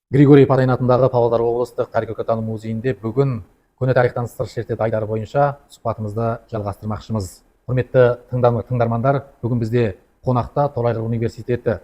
Григорий Патайн атындағы Павлодар облыстық тарих-өлкетану музейінде бүгін көне тарихтан сыр шертеді айдары бойынша сұхбатымызды жалғастырмақшымыз. Құрметті тыңдармандар, бүгін бізде қонақта Торайғыр университеті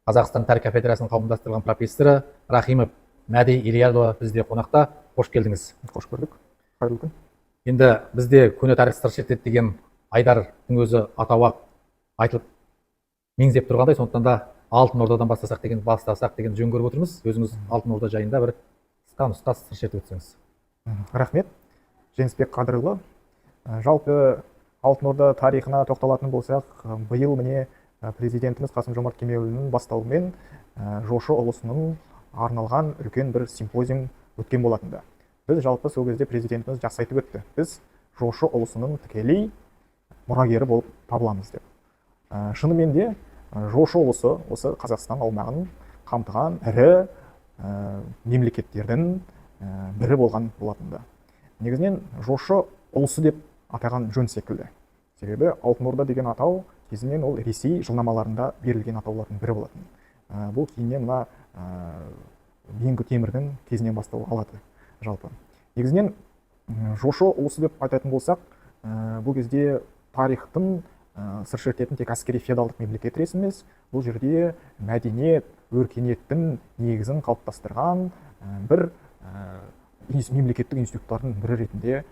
Қазақстан тарих кафедрасының қауымдастырылған профессоры Рахимов Мәди Ильялова бізде қонақта. Қош келдіңіз. Қош көрдік. Қайырлы күн. Енді бізде көне тарих сыр шертеді деген айдардың өзі атауы айтылып меңзеп тұрғандай, сондықтан да Алтын Ордадан бастасақ деген жөн көріп отырмыз. Өзіңіз Алтын Орда жайында бір қысқа нұсқа сыр шертіп өтсеңіз. Рахмет. Жеңісбек Қадырұлы. Жалпы Алтын Орда тарихына тоқталатын болсақ, биыл міне президентіміз Қасым-Жомарт Кемелұлының бастауымен жошы ұлысының арналған үлкен бір симпозиум өткен болатында. Біз жалпы сол кезде президентіміз жақсы айтып өтті. Біз жошы ұлысының тікелей мұрагері болып табыламыз деп. Шынымен де жошы ұлысы осы Қазақстан аумағын қамтыған ірі мемлекеттердің бірі болған болатында. Негізінен жошы ұлысы деп атаған жөн секілді. Себебі Алтын Орда деген атау кезінен ол Ресей жылнамаларында берілген атаулардың бірі болатын. Бұл кейіннен мына Меңгү Темірдің кезінен бастау алады жалпы. Негізінен жошы ұлысы деп айтатын болсақ, бұл кезде тарихтың сыр шертетін тек әскери феодалдық мемлекет емес, бұл жерде мәдениет, өркениеттің негізін қалыптастырған бір мемлекеттік институттардың бірі ретінде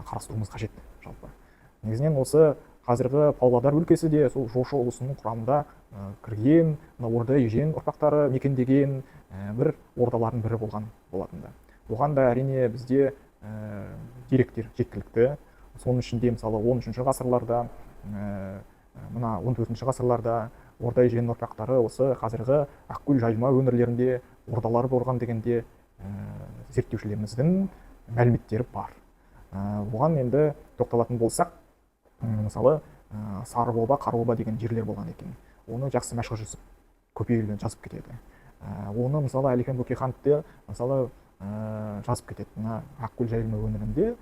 қарастыруымыз қажет жалпы. Негізінен осы қазіргі Павлодар өлкесі де сол жошы ұлысының құрамында кірген, орда ежен ұрпақтары мекендеген бір ордалардың бірі болған болатында. Оған да әрине бізде деректер жеткілікті. Соның ішінде мысалы 13-ші ғасырларда, мына 14-ші ғасырларда орда ежен ұрпақтары осы қазіргі Ақкөл Жайылма өңірлерінде ордалары болған дегенде зерттеушілеріміздің мәліметтері бар. Оған енді тоқталатын болсақ, мысалы Сарыбоба, Қараоба деген жерлер болған екен. Оны жақсы Мәшһүр Жүсіп көпейілден жазып кетеді. Оны мысалы Әлихан Бөкейхановте мысалы жазып кетеді. Мына Ақкөл Жайылма өңірінде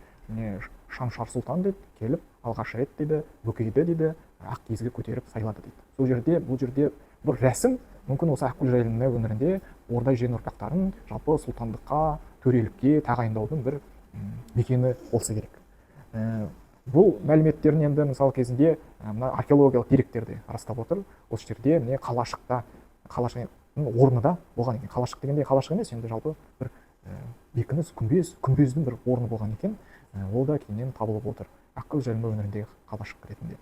Шамшар сұлтан дейді, келіп алғаш рет дейді, Бөкейді дейді, ақ киізге көтеріп сайлады дейді. Сол жерде, бұл жерде бір рәсім, мүмкін осы Ақкөл Жайылма өңірінде орда ежен ұрпақтарын жалпы сұлтандыққа, төрелікке тағайындаудың бір мекені болса керек. Бұл мәліметтерін енді мысалы кезінде мына археологиялық деректерде растап отыр. Осы жерде міне қалашықта, қалашықтың орны да болған екен. Қалашық дегенде қалашық емес, енді жалпы бір бекініс, күмбездің бір орны болған екен. Ол да кейіннен табылып отыр Ақкөл Жайылма өңіріндегі қалашық ретінде.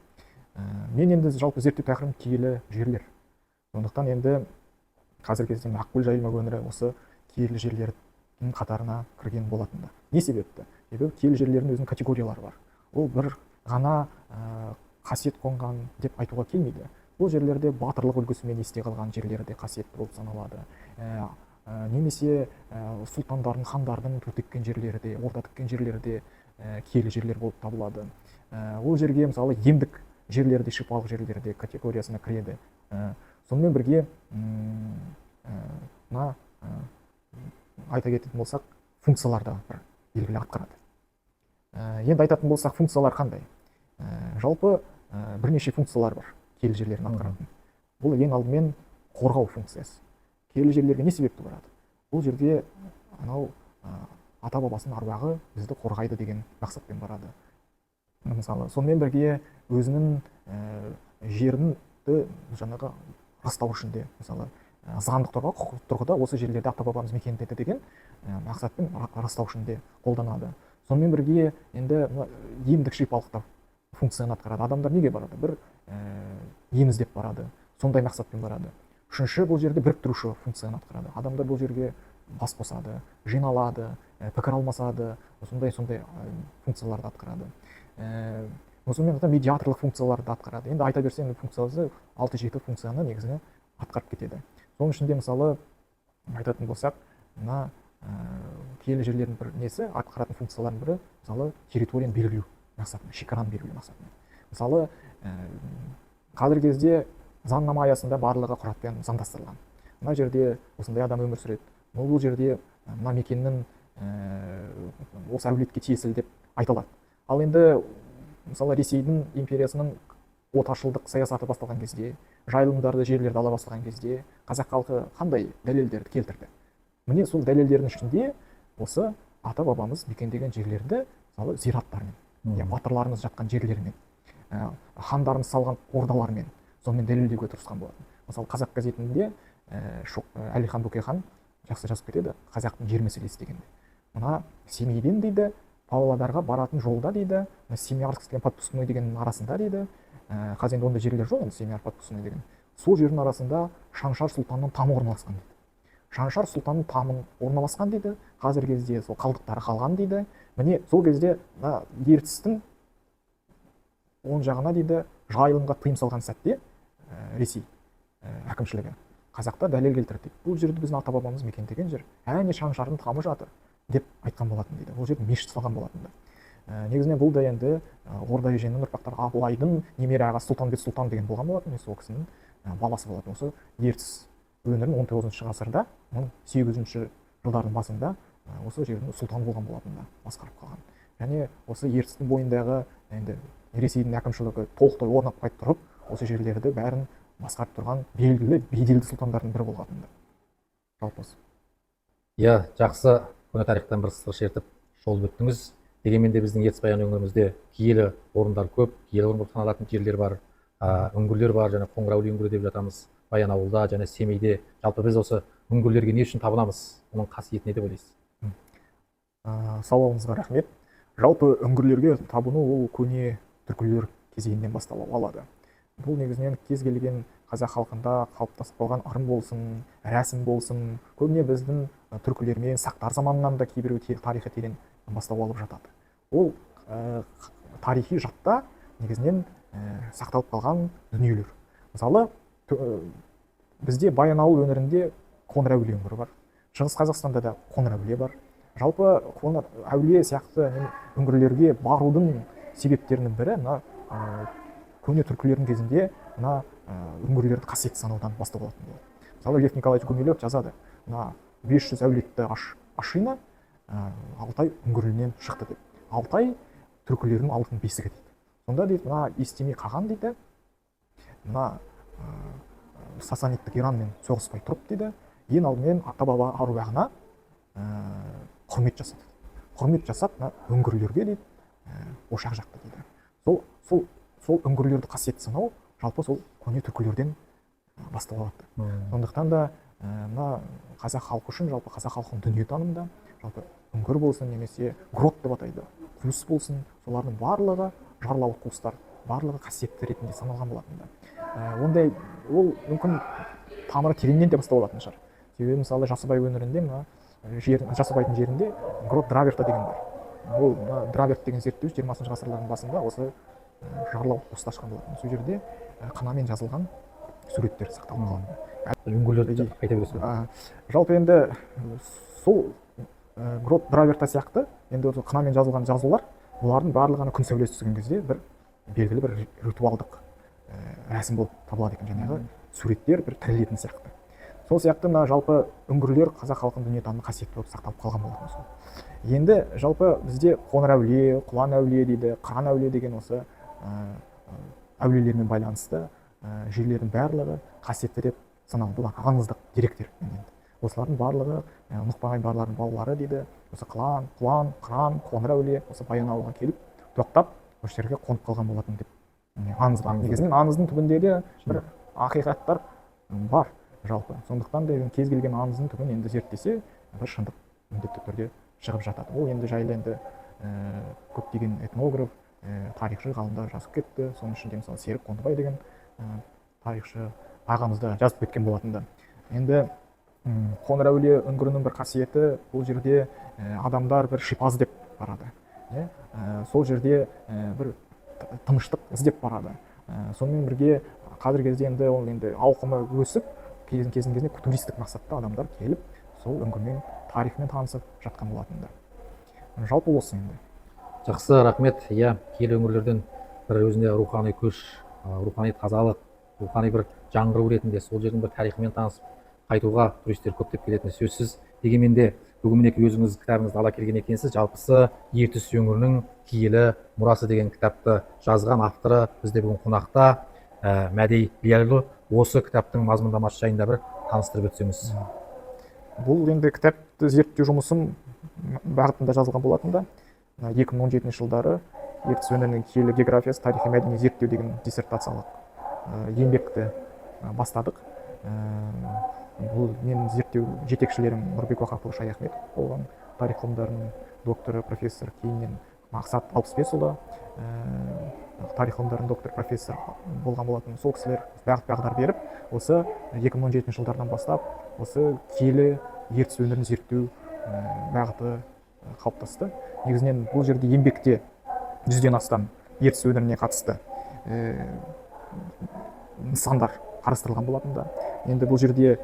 Мен енді жалпы зерттеу тақырыбым киелі жерлер. Сондықтан енді қазіргі кезде Ақкөл Жайылма өңірі осы киелі жерлердің қатарына кірген болатында. Не себепті? Себебі киелі жерлердің өзінің категориялары бар. Ол бір ғана қасиет қонған деп айтуға келмейді. Бұл жерлерде батырлық үлгісімен есте қалған жерлерде қасиетті болып саналады. Немесе сұлтандардың, хандардың ту тіккен жерлері де, орда тіккен жерлері де киелі жерлер болып табылады. Ол жерге мысалы емдік жерлерде, шипалық жерлерде категориясына кіреді. Сонымен бірге айта кететін болсақ, функциялар да бір белгілі атқарады. Енді айтатын болсақ, функциялар қандай? Жалпы бірнеше функциялар бар киелі жерлерін атқаратын. Бұл ең алдымен қорғау функциясы. Киелі жерлерге не себепті барады? Бұл жерде анау ата бабасының аруағы бізді қорғайды деген мақсатпен барады. Мысалы, сонымен бірге өзінің жерді жаңағы растау үшін де, мысалы, заңдық тұрғыда, құқықтық тұрғыда осы жерлерде ата бабамыз мекендеді деген мақсатпен растау үшін де қолданады. Сонымен бірге енді емдік шипалықтар функцияны атқарады. Адамдар неге барады? Бір ем іздеп барады, сондай мақсатпен барады. Үшінші, бұл жерде біріктіруші функцияны атқарады. Адамдар бұл жерге бас қосады, жиналады, пікір алмасады, сондай функцияларды атқарады. Сонымен қатар медиаторлық функцияларды атқарады. Енді айта берсем, функциясы 6-7 функцияны негізіне атқарып кетеді. Соның ішінде мысалы айтатын болсақ, мына киелі жерлердің бір несі, атқаратын функциялардың бірі, мысалы территорияны белгілеу мақсатында, шекараны белгілеу мақсатында. Мысалы қазіргі кезде заңнама аясында барлығы құжатпен заңдастырылған. Мына жерде осындай адам өмір сүреді. Бұл жерде мына мекеннің осы әулетке тиесілі деп айтылады. Ал енді мысалы Ресейдің империясының отаршылдық саясаты басталған кезде, жайылымдарды, жерлерді ала бастаған кезде қазақ халқы қандай дәлелдерді келтірді? міне сол дәлелдердің ішінде осы ата бабамыз мекендеген жерлерді мысалы зираттармен, батырларымыз жатқан жерлермен, хандарымыз салған ордалармен сонымен дәлелдеуге тырысқан болатын. Мысалы қазақ газетінде Әлихан Бөкейхан жақсы жазып кетеді қазақтың жер мәселесі дегенде. Мына Семейден дейді Павлодарға баратын жолда дейді, Семиярск пен Подпускной деген арасында дейді, қазір енді ондай жерлер жоқ енді Семияр Подпускной деген. Сол жердің арасында Шаншар сұлтанның тамы орналасқан дейді. Шаншар сұлтанның тамы орналасқан дейді, қазіргі кезде сол қалдықтары қалған дейді. Міне сол кезде ертістің оң жағына дейді жайылымға тыйым салған сәтте Ресей әкімшілігі қазақта дәлел келтірді. Бұл жерді біздің ата бабамыз мекендеген жер, әне Шаншардың тамы жатыр деп айтқан болатын дейді. Бұл жерде мешіт салған болатын да. Негізінен бұл да енді Орда еженнің ұрпақтары Абылайдың немере ағасы Сұлтанбет Сұлтан деген болған болатын. Сол кісінің баласы болатын. Осы ертіс өңірінің 19 ғасырда 1800 жылдардың басында осы жердің сұлтаны болған болатын да, басқарып қалған. Және осы ертістің бойындағы енді Ресейдің әкімшілігі толықтай орнап қайтып тұрып, осы жерлерді бәрін басқарып тұрған белгілі беделді сұлтандардың бірі болатын да. Жалпы осы. Иә, жақсы көне тарихтан бір сыр шертіп шолып өттіңіз. Дегенмен де біздің Ертіс Баян өңірімізде киелі орындар көп, киелі орын болып саналатын жерлер бар, үңгірлер бар, және Қоңырәулие үңгірі деп жатамыз. Баянауылда және Семейде. Жалпы біз осы үңгірлерге не үшін табынамыз? Оның қасиеті не деп ойлайсыз? Сауалыңызға рахмет. Жалпы үңгірлерге табыну ол көне түркілер кезеңінен басталып алады. Бұл негізінен кез келген қазақ халқында қалыптасып қалған ырым болсын, рәсім болсын, көбіне біздің түркілермен сақтар заманынан да кейбіреу тарихы терең бастау алып жатады. Ол тарихи жадта негізінен сақталып қалған дүниелер. Мысалы, бізде Баянауыл өңірінде Қоңырәулие үңгірі бар. Шығыс Қазақстанда да Қоңырәулие бар. Жалпы Қоңырәулие сияқты үңгірлерге барудың себептерінің бірі көне түркілердің кезінде үңгірлерді қасиетті санаудан басталатын болды. Мысалы, Лев Николаевич Гумилев жазады, 500 әулетті ашина Алтай үңгірінен шықты деп. Алтай түркілердің алтын бесігі дейді. Сонда дейді, естемей қаған дейді, Сасаниттік Иранмен соғыспай тұрып дейді, ең алдымен ата баба аруағына құрмет жасады. Құрмет жасап, үңгірлерге дейді, ошақ жақты дейді. Сол үңгірлерді қасиетті санау, жалпы сол көне түркілерден басталады. Сондықтан да қазақ халқы үшін, жалпы қазақ халқының дүниетанымында, жалпы үңгір болсын немесе грот деп атайды, қуыс болсын, солардың барлығы жарлауыт қуыстар, барлығы қасиетті ретінде саналған болатын да. Ондай ол мүмкін тамыры тереңнен де бастау алатын шығар. Себебі мысалы Жасыбай өңірінде, Жасыбайдың жерінде грот Драверта деген бар. Ол Драверт деген зерттеуіш 20 ғасырлардың басында осы жарлау қуысты ашқан болатын. Сол жерде қанамен жазылған суреттер сақталып қалған. Үңгірлерді айта бересіз бе? Жалпы енді сол грот Драверта сияқты енді қанамен жазылған жазулар, бұлардың барлығына күн сәулесі түскен кезде бір белгілі бір ритуалдық рәсім болып табылады екен, жаңағы суреттер бір тірелетін сияқты. Сол сияқты жалпы үңгірлер қазақ халқының дүниетанымы қасиетті болып сақталып қалған болатын сол. Енді жалпы бізде Қоңырәулие, Құлан әулие дейді, Қыран әулие деген осы әулиелермен байланысты жерлердің барлығы қасиетті деп саналды. Бұлар аңыздық деректер. Осылардың барлығы Нұқпағай барлардың балалары дейді. Осы Құлан, Қыран, Қоңырәулие осы Баянауылға келіп тоқтап, осы жерге қонып қалған болатын деп аңыз бар. Негізінен аңыздың түбінде де бір ақиқаттар бар жалпы. Сондықтан да кез келген аңыздың түбін енді зерттесе, бір шындық міндетті түрде шығып жатады. Ол енді жайлы енді көптеген этнограф, тарихшы ғалымдар жазып кетті. Соның ішінде мысалы Серік Қондыбай деген тарихшы ағамыз да жазып кеткен болатын да. Енді Қоңырәулие үңгірінің бір қасиеті, бұл жерде адамдар бір шипаз деп барады. Сол жерде бір тыныштық іздеп барады. Сонымен бірге қазіргі кезде енді ол енді ауқымы өсіп, кезінде туристік мақсатта адамдар келіп, сол үңгірмен тарихымен танысып жатқан болатындар. Жалпы осы енді. Жақсы, рахмет. Иә, киелі өңірлерден бір өзіне рухани күш, рухани тазалық, рухани бір жаңғыру ретінде сол жердің бір тарихымен танысып қайтуға туристер көптеп келетіні сөзсіз. Дегенмен де бүгін мінекей өзіңіз кітабыңызды ала келген екенсіз. Жалпысы Ертіс өңірінің киелі мұрасы деген кітапты жазған авторы бізде бүгін қонақта. Мәди Биялұлы, осы кітаптың мазмұндамасы жайында бір таныстырып өтсеңіз. бұл енді кітапты зерттеу жұмысым бағытында жазылған болатын да. 2017 жылдары ертіс өңірінің киелі географиясы тарихи мәдени зерттеу деген диссертациялық еңбекті бастадық. Бұл менің зерттеу жетекшілерім Нұрбек Уақапұлы Шаяхмет болған, тарих ғылымдарының докторы профессор, кейіннен Мақсат Алпысбесұлы тарих ғылымдарының доктор профессор болған болатын. Сол кісілер бағдар беріп, осы 2017 жылдардан бастап осы киелі ертіс өңірін зерттеу бағыты қалыптасты. Негізінен бұл жерде еңбекте 100-ден астам ертіс өңіріне қатысты нысандар қарастырылған болатында. Енді бұл жерде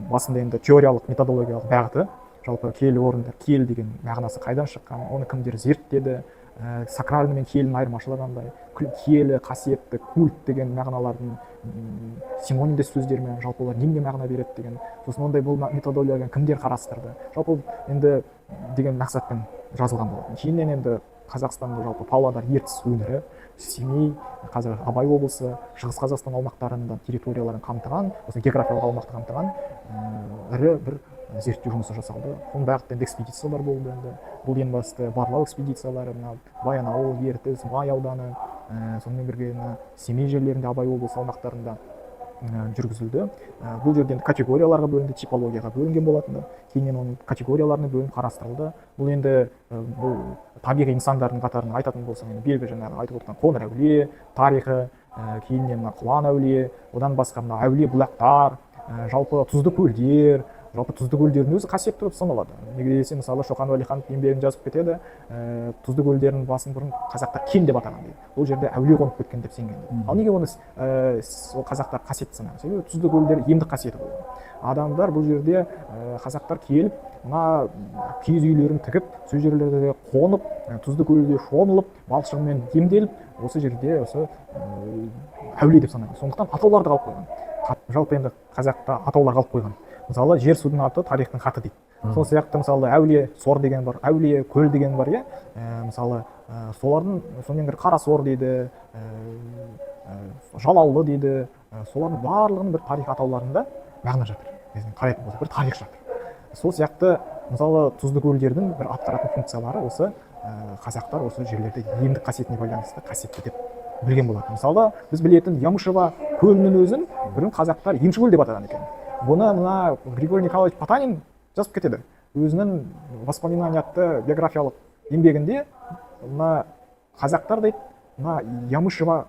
басында енді теориялық методологиялық бағыты, жалпы киелі орындар, киелі деген мағынасы қайдан шыққан, оны кімдер зерттеді, сакральный мен киелінің айырмашылығы қандай, киелі, қасиетті, культ деген мағыналардың синонимдес сөздермен жалпы олар неге мағына береді деген, сосын ондай бұл методологияны кімдер қарастырды, жалпы енді деген мақсатпен жазылған болатын. Кейіннен енді Қазақстанда жалпы Павлодар, Ертіс өңірі, Семей, қазір Абай облысы, Шығыс Қазақстан аумақтарында территорияларын қамтыған, осы географиялық аумақты қамтыған ірі бір зерттеу жұмысы жасалды. Оның бағытта енді экспедициялар болды. Бұл ең басты барлау экспедициялары, Баянауыл, Ертіс, Май ауданы, сонымен бірге Семей жерлерінде, Абай облысы аумақтарында жүргізілді. Бұл жерден категорияларға бөлінді, типологияға бөлінген болатын. Кейіннен оның категорияларына бөлініп қарастырылды. Бұл енді бұл табиғи нысандардың қатарына айтатын болсам, белгі жаңағы айтып отырған Қоңыр әулие тарихы, кейіннен Құлан әулие, одан басқа әулие бұлақтар, жалпы тұзды көлдер, жалпы тұзды көлдердің өзі қасиетті болып саналады. Неге десе, мысалы Шоқан Уәлиханов еңбегін жазып кетеді, тұзды көлдердің басын бұрын қазақтар кен деп атаған дейді. Ол жерде әулие қонып кеткен деп сенген дейді. Ал неге оны қазақтар қасиетті санаған? Себебі тұзды көлдер емдік қасиеті болған. Адамдар бұл жерде қазақтар келіп, мына киіз үйлерін тігіп, сол жерлерде қонып, тұзды көлде шомылып, балшығымен емделіп, осы жерде осы әулие деп санайды. Сондықтан атауларды қалып қойған. Жалпы енді қазақта атаулар қалып қойған. Мысалы жер судың аты тарихтың хаты дейді. Сол сияқты мысалы әулие сор деген бар, әулие көл деген бар, иә. Мысалы солардың сонымен бір Қарасор дейді, Жалаулы дейді. Солардың барлығының бір тарих атауларында мағына жатыр. Қарайтын болса, бір тарих жатыр. Сол сияқты мысалы тұзды көлдердің бір атқаратын функциялары осы қазақтар осы жерлерде емдік қасиетіне байланысты қасиетті деп білген болады. Мысалы біз білетін Ямышева көлінің өзін бұрын қазақтар емші көл деп атаған екен. Бұны мына Григорий Николаевич Потанин жазып кетеді. Өзінің воспоминания атты биографиялық еңбегінде мына қазақтар дейді, мына Ямышева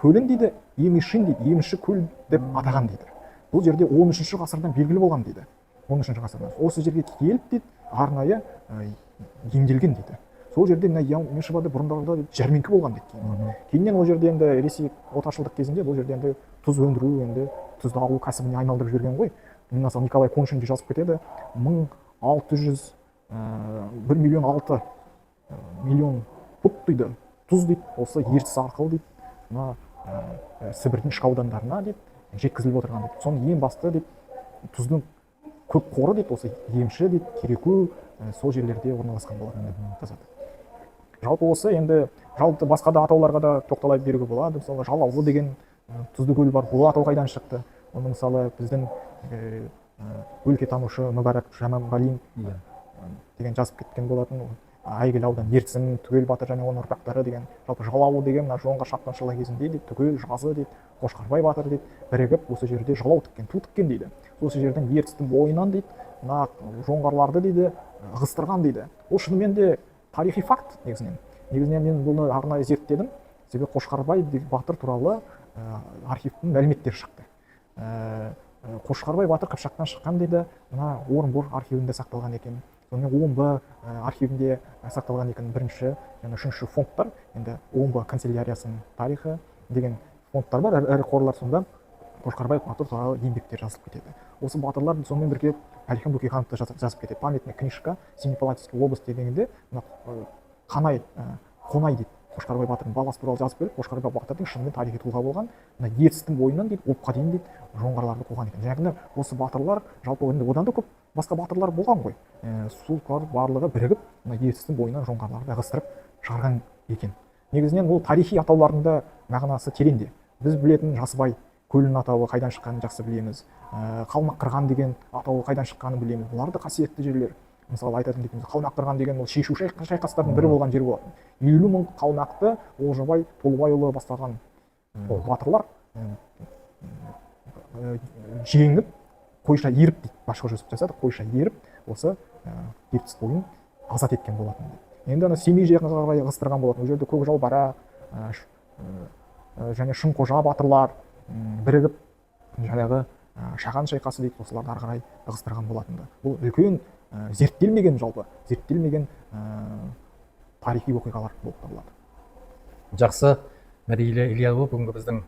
көлін дейді, емшін дейді, емші көл деп атаған дейді. Бұл жерде 13-ші ғасырдан белгілі болған дейді. 13-ші ғасырдан. Осы жерге келіп дейді, арнайы емделген дейді. Сол жерде мына Ямышевада бұрындарда жәрмеңке болған дейді. Кейіннен ол жерде енді Ресей отаршылдық кезінде бұл жерде енді тұз өндіру, енді тұзды алу кәсібіне айналдырып жүрген ғой. Мысалы Николай Коншин жазып кетеді, 1 миллион 6 миллион пұт дейді, тұз дейді, осы ертіс арқылы дейді, мына Сібірдің ішкі аудандарына дейді, жеткізіліп отырған дейді. Соның ең басты дейді, тұздың көп қоры дейді, осы емші дейді, Кереку сол жерлерде орналасқан болатын деп жазады. Жалпы осы енді жалпы басқа да атауларға да тоқтала беруге болады. Мысалы Жалаулы деген тұзды көл бар. Бұл атау қайдан шықты? Оны мысалы біздің өлкетанушы Мүбәрак Жаманғалин деген жазып кеткен болатын. Әйгілі аудан Ертісін, Түгел батыр және оның ұрпақтары деген. Жалпы Жалаулы деген мына жоңғар шапқыншылығы кезінде дейді, Түгел, Жазы дейді, Қошқарбай батыр дейді, бірігіп осы жерде жалау тіккен, ту тіккен дейді. Осы жердің ертістің бойынан дейді, мына жоңғарларды дейді, ығыстырған дейді. Ол шынымен де тарихи факт негізінен. Негізінен мен бұны арнайы зерттедім. Себебі Қошқарбай батыр туралы архивтің мәліметтері шықты. Қошқарбай батыр Қыпшақтан шыққан дейді, мына Орынбор архивінде сақталған екен. Сонымен омбы архивінде сақталған екен бірінші және үшінші фондтар. Енді омбы канцеляриясының тарихы деген фондтар бар, ірі қорлар. Сонда Қошқарбай батыр туралы еңбектер жазылып кетеді. Осы батырлар сонымен бірге Әлихан Бөкейхановты жазып кетеді. Памятный книжка Семипалатинский область дегенде Қонай дейді, Қошқарбай батырдың баласы туралы жазып беріп, Қошқарбай батырдың шынымен тарихи тұлға болған, мына ертістің бойынан дейді, опқа дейін дейді, жоңғарларды қуған екен. Яғни осы батырлар жалпы енді одан да көп басқа батырлар болған ғой. Сол барлығы бірігіп, мына ертістің бойынан жоңғарларды ығыстырып шығарған екен. Негізінен ол тарихи атаулардың да мағынасы тереңде. Біз білетін Жасыбай көлдің атауы қайдан шыққанын жақсы білеміз. Қалмақ қырған деген атауы қайдан шыққанын білеміз. Бұлар да қасиетті жерлер. Мысалы айтатын кеткенде қалмақ қырған деген ол шешу шайқастардың бірі болған жер болатын. 50 мың қалмақты Олжабай Толыбайұлы бастаған батырлар жеңіп, қойша еріп дейді, башқұрт жүсіп жасады, қойша еріп осы ертіс бойын азат еткен болатын. Енді ана Семей жағына қарай ығыстырған болатын. Ол жерде Көкжал Бара және Шынқожа батырлар бірігіп жаңағы Шаған шайқасы дейді, осыларды ары қарай ығыстырған болатын. Бұл үлкен зерттелмеген, жалпы зерттелмеген тарихи оқиғалар болып табылады. Жақсы, Мәдиелі Ильяұлы, бүгінгі біздің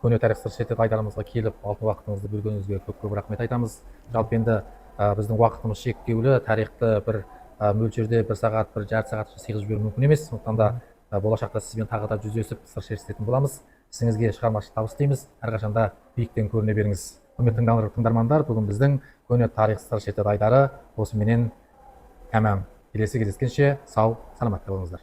көне тарих сыр шертеді айдарымызға келіп, алтын уақытыңызды бөлгеніңізге көп рахмет айтамыз. Жалпы енді біздің уақытымыз шектеулі, тарихты бір мөлшерде 1 сағат, 1 жарты сағат сыйғызып жіберу мүмкін емес. Сондықтан да болашақта сізбен тағы да жүздесіп сыр шертісетін боламыз. Сізге шығармашылық табыс тілейміз. Әрқашанда биіктен көріне беріңіз. Құрметті тыңдармандар, бүгін біздің көне тарих сыр шертеді айдары осыменен тәмам. Келесі кездескенше сау, саламатта болыңыздар.